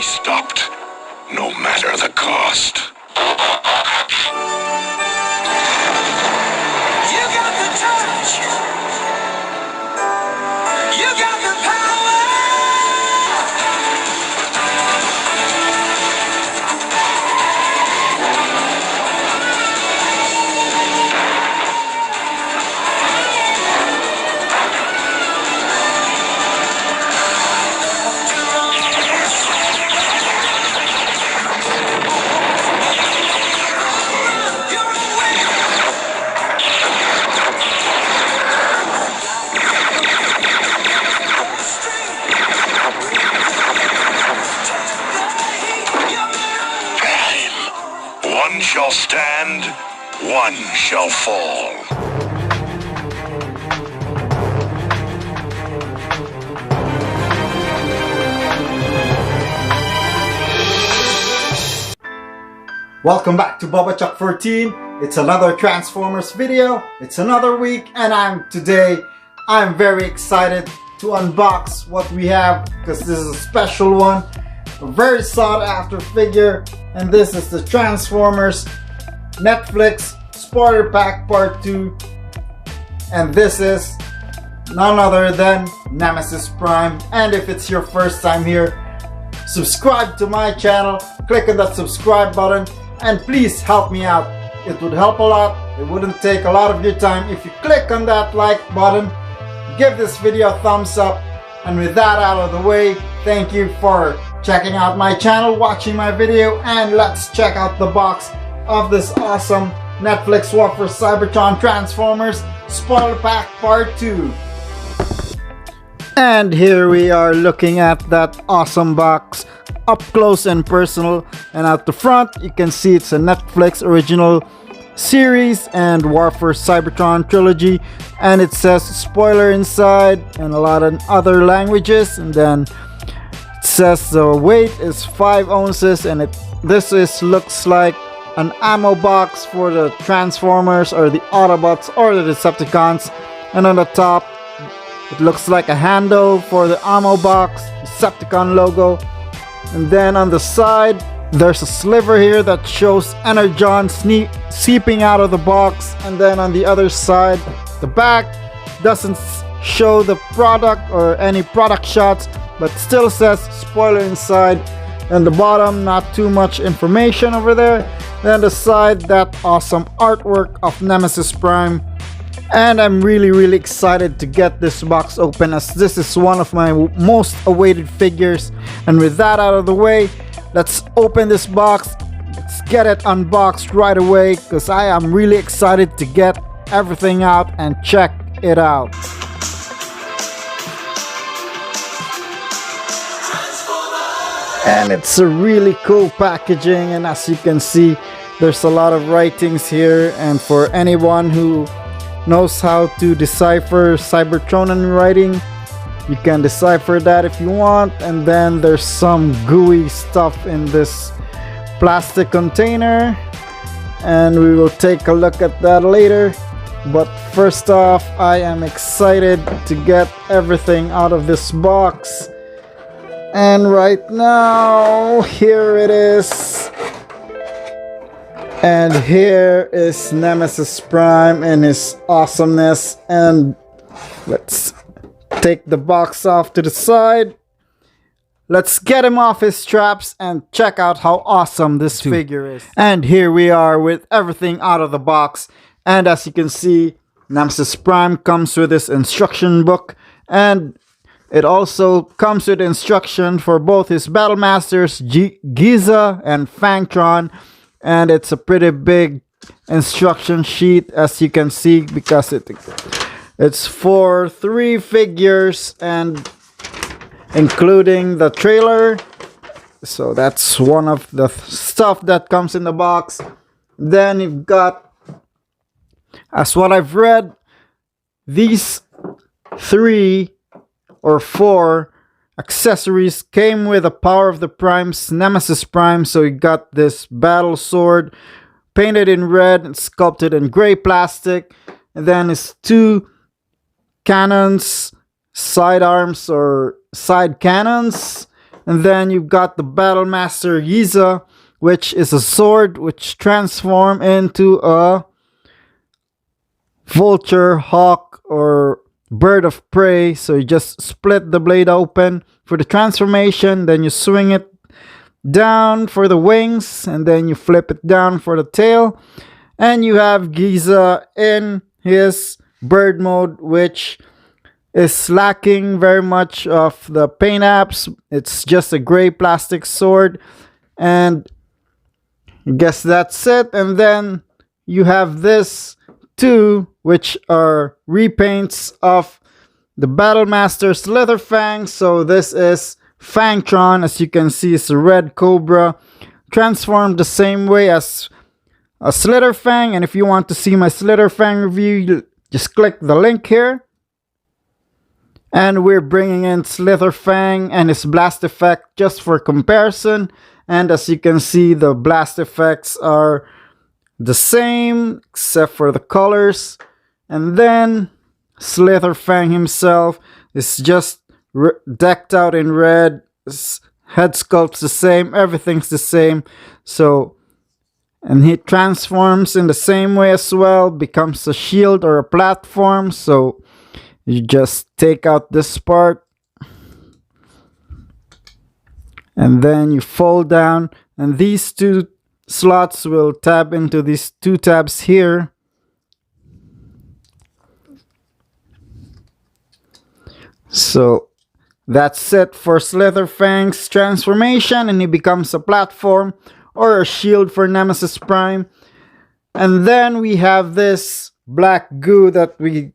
stopped, no matter the cost. You got the touch. You got the power. One shall stand, one shall fall. Welcome back to BubbaChuck14. It's another Transformers video. It's another week, and I'm very excited to unbox what we have, because this is a special one, a very sought after figure, and this is the Transformers Netflix Spoiler Pack Part 2, and this is none other than Nemesis Prime. And if it's your first time here, subscribe to my channel, click on that subscribe button, and please help me out. It would help a lot. It wouldn't take a lot of your time if you click on that like button. Give this video a thumbs up, and with that out of the way, thank you for checking out my channel, watching my video, and let's check out the box of this awesome Netflix War for Cybertron Transformers Spoiler Pack Part 2. And here we are looking at that awesome box up close and personal, and at the front you can see it's a Netflix original series and War for Cybertron trilogy, and it says spoiler inside and a lot of other languages, and then it says the weight is 5 ounces, and this looks like an ammo box for the Transformers or the Autobots or the Decepticons, and on the top it looks like a handle for the ammo box, Decepticon logo, and then on the side there's a sliver here that shows Energon seeping out of the box, and then on the other side, the back doesn't show the product or any product shots, but still says spoiler inside, and the bottom not too much information over there. Then the side, that awesome artwork of Nemesis Prime, and I'm really excited to get this box open, as this is one of my most awaited figures. And with that out of the way, let's open this box. Let's get it unboxed right away, because I am really excited to get everything out and check it out. And it's a really cool packaging, and as you can see, there's a lot of writings here, and for anyone who knows how to decipher Cybertronian writing, you can decipher that if you want. And then there's some gooey stuff in this plastic container, and we will take a look at that later. But first off, I am excited to get everything out of this box. And right now, here it is. And here is Nemesis Prime and his awesomeness. And let's take the box off to the side. Let's get him off his straps and check out how awesome this figure is. And here we are with everything out of the box. And as you can see, Nemesis Prime comes with this instruction book, and it also comes with instruction for both his Battle Masters, Giza and Fangtron. And it's a pretty big instruction sheet, as you can see, because it's for 3 figures, and including the trailer. So that's one of the stuff that comes in the box. Then you've got, as what I've read, these 3 or 4 accessories came with the Power of the Primes Nemesis Prime. So you got this battle sword painted in red and sculpted in gray plastic, and then his 2 cannons, side arms or side cannons, And then you've got the Battle Master Giza, which is a sword which transforms into a vulture, hawk, or bird of prey. So you just split the blade open for the transformation, then you swing it down for the wings, and then you flip it down for the tail. And you have Giza in his bird mode, which is lacking very much of the paint apps. It's just a gray plastic sword, and I guess that's it. And then you have this two, which are repaints of the Battle Master Slitherfang. So this is Fangtron. As you can see, it's a red cobra transformed the same way as a Slitherfang. And if you want to see my Slitherfang review, just click the link here. And we're bringing in Slitherfang and his blast effect just for comparison. And as you can see, the blast effects are the same except for the colors. And then Slitherfang himself is just decked out in red. His head sculpt's the same, everything's the same. So, and he transforms in the same way as well, becomes a shield or a platform. So you just take out this part and then you fold down, and these two slots will tab into these two tabs here. So that's it for Slitherfang's transformation, and he becomes a platform or a shield for Nemesis Prime. And then we have this black goo that we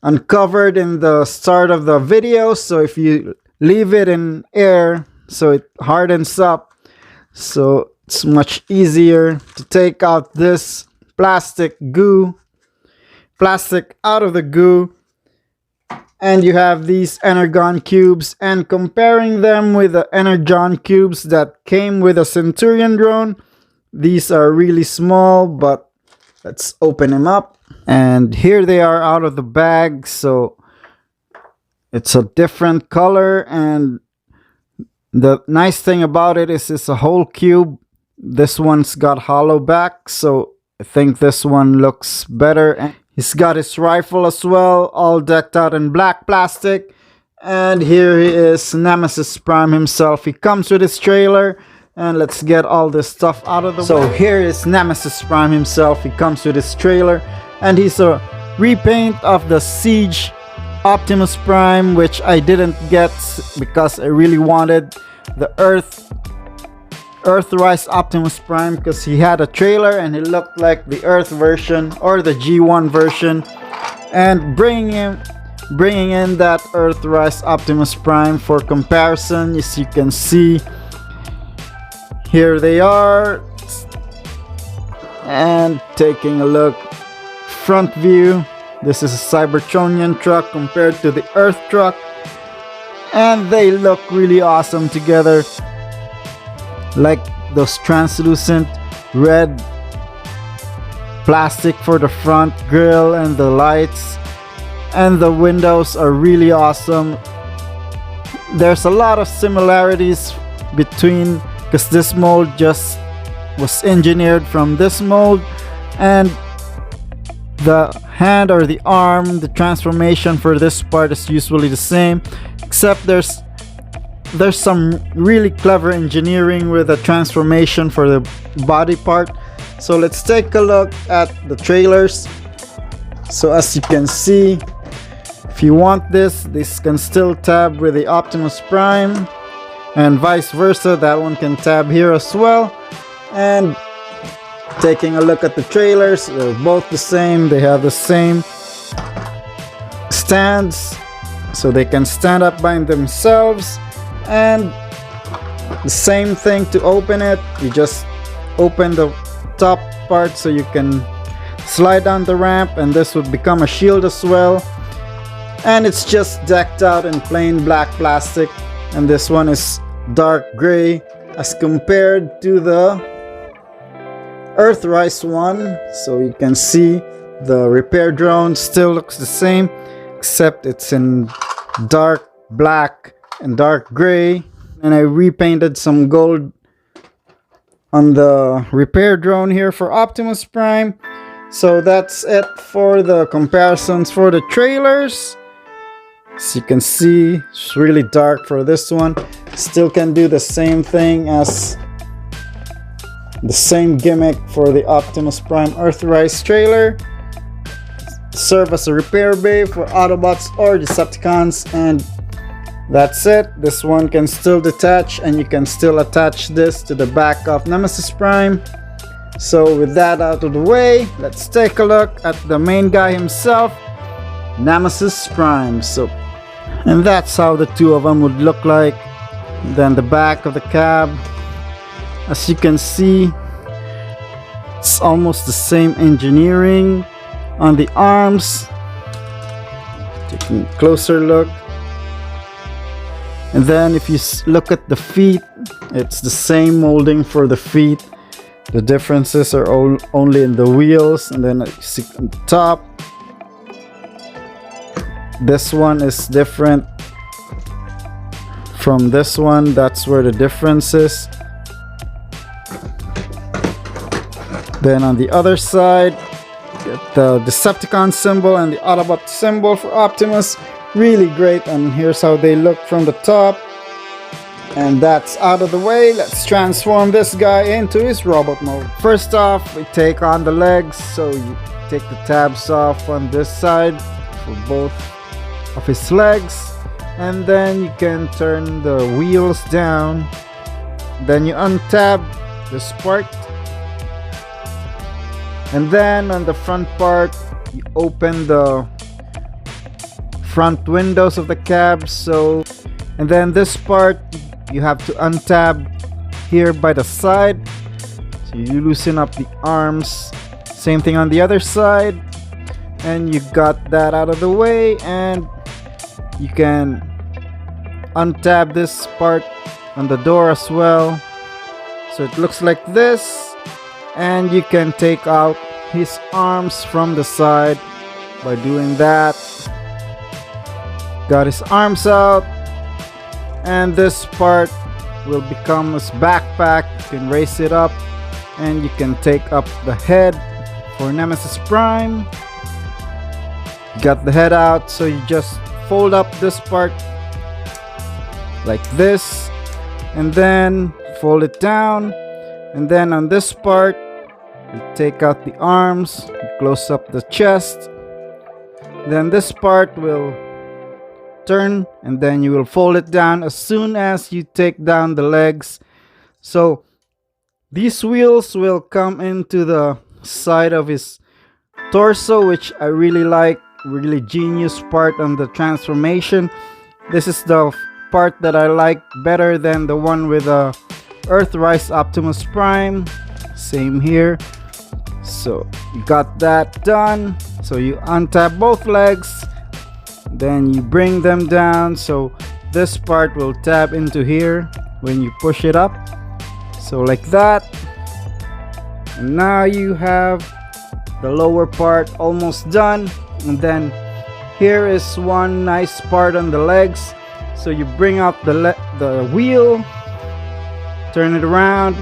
uncovered in the start of the video. So if you leave it in air, so it hardens up, so it's much easier to take out this plastic out of the goo. And you have these Energon cubes, and comparing them with the Energon cubes that came with a Centurion drone, these are really small, but let's open them up. And here they are out of the bag. So it's a different color, and the nice thing about it is it's a whole cube. This one's got hollow back, so I think this one looks better. And he's got his rifle as well, all decked out in black plastic. And here he is, Nemesis Prime himself. He comes with his trailer, and let's get all this stuff out of the way. So here is Nemesis Prime himself. He comes with his trailer, and he's a repaint of the Siege Optimus Prime, which I didn't get because I really wanted the Earthrise Optimus Prime, because he had a trailer and he looked like the Earth version or the G1 version. And bringing in that Earthrise Optimus Prime for comparison, as you can see, here they are. And taking a look, front view, this is a Cybertronian truck compared to the Earth truck, and they look really awesome together, like those translucent red plastic for the front grille and the lights, and the windows are really awesome. There's a lot of similarities between, because this mold just was engineered from this mold, and the hand or the arm, the transformation for this part is usually the same, except there's some really clever engineering with the transformation for the body part. So let's take a look at the trailers. So as you can see, if you want this can still tab with the Optimus Prime, and vice versa, that one can tab here as well. And taking a look at the trailers, they're both the same. They have the same stands, so they can stand up by themselves. And the same thing to open it, you just open the top part so you can slide down the ramp, and this would become a shield as well. And it's just decked out in plain black plastic, and this one is dark gray as compared to the Earthrise one. So you can see the repair drone still looks the same, except it's in dark black and dark gray. And I repainted some gold on the repair drone here for Optimus Prime. So that's it for the comparisons for the trailers. As you can see, it's really dark for this one. Still can do the same thing as the same gimmick for the Optimus Prime Earthrise trailer. Serve as a repair bay for Autobots or Decepticons, and that's it. This one can still detach, and you can still attach this to the back of Nemesis Prime. So with that out of the way, let's take a look at the main guy himself, Nemesis Prime. And that's how the two of them would look like. Then the back of the cab, as you can see, it's almost the same engineering on the arms. Taking a closer look. And then if you look at the feet, it's the same molding for the feet. The differences are only in the wheels. And then you see on the top, this one is different from this one. That's where the difference is. Then on the other side, get the Decepticon symbol and the Autobot symbol for Optimus. Really great. And here's how they look from the top. And that's out of the way. Let's transform this guy into his robot mode. First off, we take on the legs. So you take the tabs off on this side for both of his legs. And then you can turn the wheels down. Then you untab this part. And then on the front part, you open the front windows of the cab. And then this part, you have to untab here by the side. So you loosen up the arms. Same thing on the other side. And you got that out of the way. And you can untab this part on the door as well. So it looks like this. And you can take out his arms from the side by doing that. Got his arms out. And this part will become his backpack. You can raise it up. And you can take up the head for Nemesis Prime. Got the head out. So you just fold up this part like this. And then fold it down. And then on this part, you take out the arms, you close up the chest. Then this part will turn, and then you will fold it down as soon as you take down the legs. So these wheels will come into the side of his torso, which I really like. Really genius part on the transformation. This is the part that I like better than the one with Earthrise Optimus Prime. Same here. So you got that done. So you untap both legs, then you bring them down. So this part will tab into here when you push it up. So like that. And now you have the lower part almost done. And then here is one nice part on the legs. So you bring out the wheel, turn it around,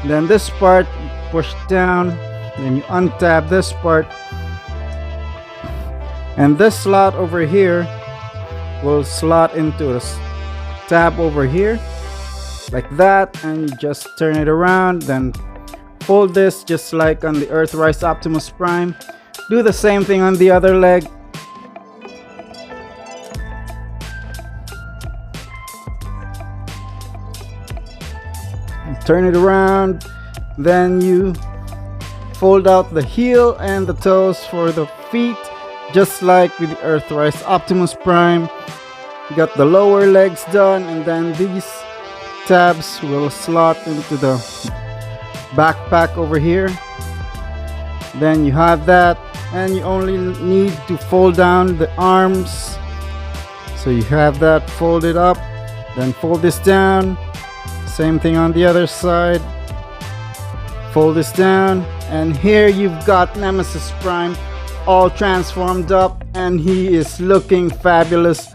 then this part push down, then you untab this part, and this slot over here will slot into this tab over here like that, and you just turn it around, then fold this just like on the Earthrise Optimus Prime. Do the same thing on the other leg. Turn it around, then you fold out the heel and the toes for the feet, just like with the Earthrise Optimus Prime. You got the lower legs done, and then these tabs will slot into the backpack over here. Then you have that, and you only need to fold down the arms. So you have that folded up, then fold this down. Same thing on the other side. Fold this down, and here you've got Nemesis Prime all transformed up, and he is looking fabulous.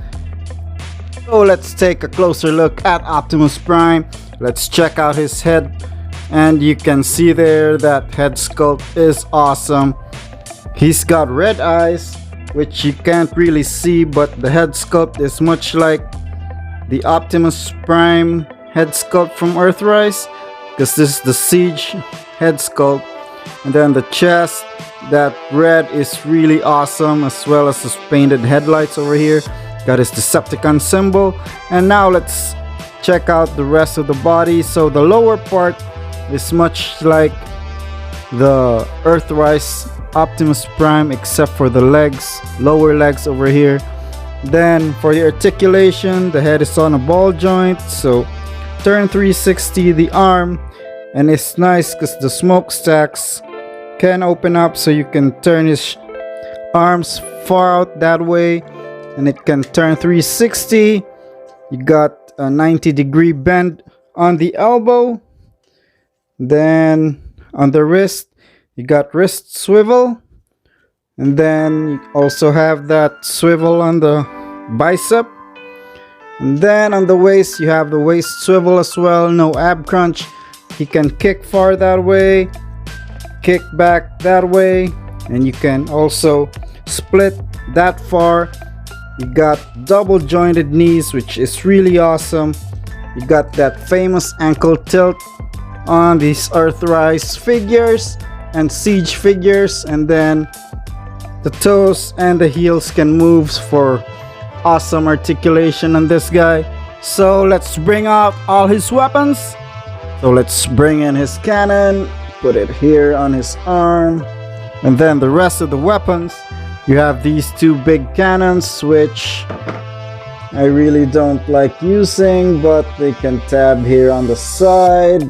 So let's take a closer look at Optimus Prime. Let's check out his head, and you can see there that head sculpt is awesome. He's got red eyes, which you can't really see, but the head sculpt is much like the Optimus Prime head sculpt from Earthrise, because this is the Siege head sculpt. And then the chest, that red is really awesome, as well as his painted headlights over here. Got his Decepticon symbol. And now let's check out the rest of the body. So the lower part is much like the Earthrise Optimus Prime, except for the legs, lower legs over here. Then for the articulation, the head is on a ball joint, so turn 360 the arm, and it's nice because the smokestacks can open up, so you can turn his arms far out that way, and it can turn 360. You got a 90-degree bend on the elbow. Then on the wrist, you got wrist swivel, and then you also have that swivel on the bicep. And then on the waist, you have the waist swivel as well. No ab crunch. He can kick far that way, kick back that way, and you can also split that far. You got double jointed knees, which is really awesome. You got that famous ankle tilt on these Earthrise figures and Siege figures, and then the toes and the heels can move for awesome articulation on this guy. So let's bring out all his weapons. So let's bring in his cannon, put it here on his arm, and then the rest of the weapons. You have these two big cannons, which I really don't like using, but they can tab here on the side.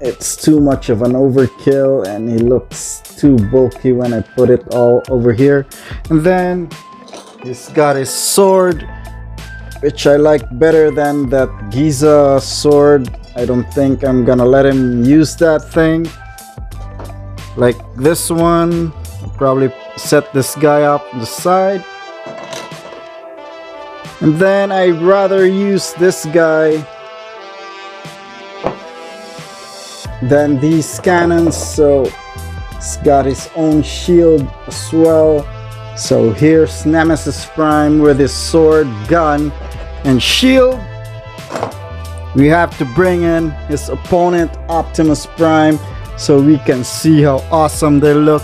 It's too much of an overkill, and he looks too bulky when I put it all over here. And then he's got his sword, which I like better than that Giza sword. I don't think I'm gonna let him use that thing. Like this one, I'll probably set this guy up on the side. And then I'd rather use this guy than these cannons, so he's got his own shield as well. So here's Nemesis Prime with his sword, gun, and shield. We have to bring in his opponent, Optimus Prime, so we can see how awesome they look,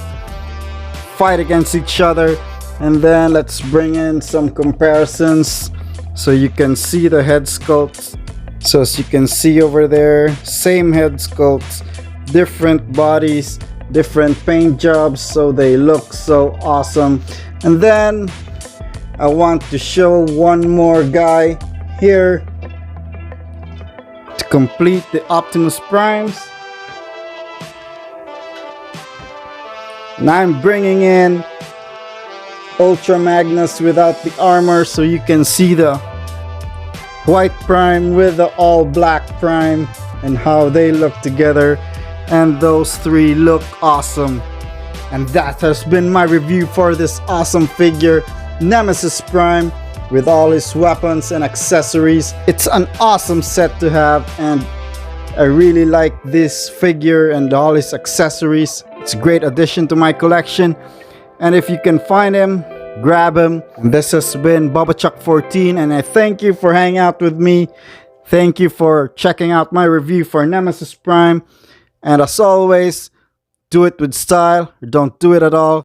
fight against each other. And then let's bring in some comparisons so you can see the head sculpts. So as you can see over there, same head sculpts, different bodies, different paint jobs, so they look so awesome. And then I want to show one more guy here to complete the Optimus Primes. And I'm bringing in Ultra Magnus without the armor, so you can see the white Prime with the all black Prime and how they look together, and those three look awesome. And that has been my review for this awesome figure, Nemesis Prime, with all his weapons and accessories. It's an awesome set to have, and I really like this figure and all his accessories. It's a great addition to my collection, and if you can find him, grab him. This has been BubbaChuck14, and I thank you for hanging out with me. Thank you for checking out my review for Nemesis Prime. And as always, do it with style, or don't do it at all.